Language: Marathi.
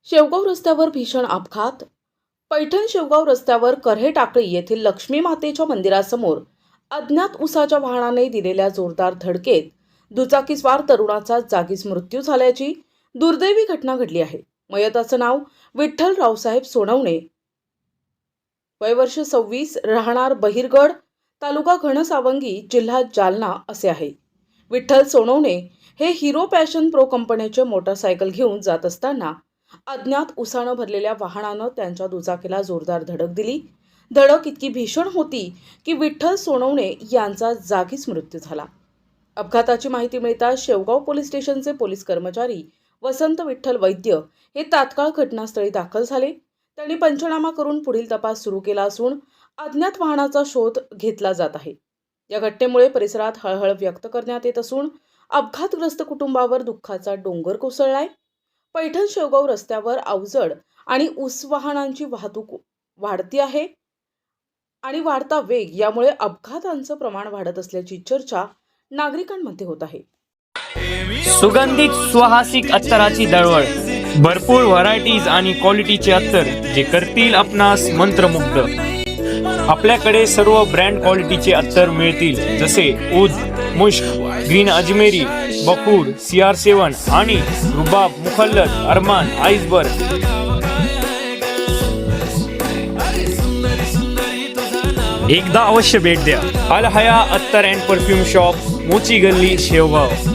शेवगाव रस्त्यावर भीषण अपघात. पैठण शेवगाव रस्त्यावर कर्हे टाकळी येथील लक्ष्मी मातेच्या मंदिरासमोर अज्ञात उसाच्या वाहनाने दिलेल्या जोरदार धडकेत दुचाकीस्वार तरुणाचा जागीच मृत्यू झाल्याची दुर्दैवी घटना घडली आहे. मयताचं नाव विठ्ठल रावसाहेब सोनवणे, वय वर्ष 26, राहणार बहिरगड, तालुका घनसावंगी, जिल्हा जालना असे आहे. विठ्ठल सोनवणे हे हिरो पॅशन प्रो कंपनीचे मोटरसायकल घेऊन जात असताना अज्ञात उसानं भरलेल्या वाहनानं त्यांच्या दुचाकीला जोरदार धडक दिली. धडक इतकी भीषण होती की विठ्ठल सोनवणे यांचा जागीच मृत्यू झाला. अपघाताची माहिती मिळताच शेवगाव पोलीस स्टेशनचे पोलीस कर्मचारी वसंत विठ्ठल वैद्य हे तात्काळ घटनास्थळी दाखल झाले. त्यांनी पंचनामा करून पुढील तपास सुरू केला असून अज्ञात वाहनाचा शोध घेतला जात आहे. या घटनेमुळे परिसरात हळहळ व्यक्त करण्यात येत असून अपघातग्रस्त कुटुंबावर दुःखाचा डोंगर कोसळलाय. पैठण शेवगाव रस्त्यावर अवजड आणि ऊस वाहनांची वाहतूक वाढती आहे आणि वाढता वेग यामुळे अपघातांचं प्रमाण वाढत असल्याची चर्चा नागरिकांमध्ये होत आहे. सुगंधित सुहासिक अत्तराची दळवळ, भरपूर व्हरायटीज आणि क्वालिटीचे अत्तर जे करतील आपणास मंत्रमुग्ध. आपल्याकडे सर्व ब्रँड क्वालिटीचे अत्तर मिळतील, जसे ऊद, मुश्क, ग्रीन अजमेरी, बकूड, CR7 आणि रुबाब, मुखल्लद, अरमान, आइसबर्ग. एकदा अवश्य भेट द्या. अल हया अत्तर अँड परफ्यूम शॉप, मोची गल्ली, शेवगाव.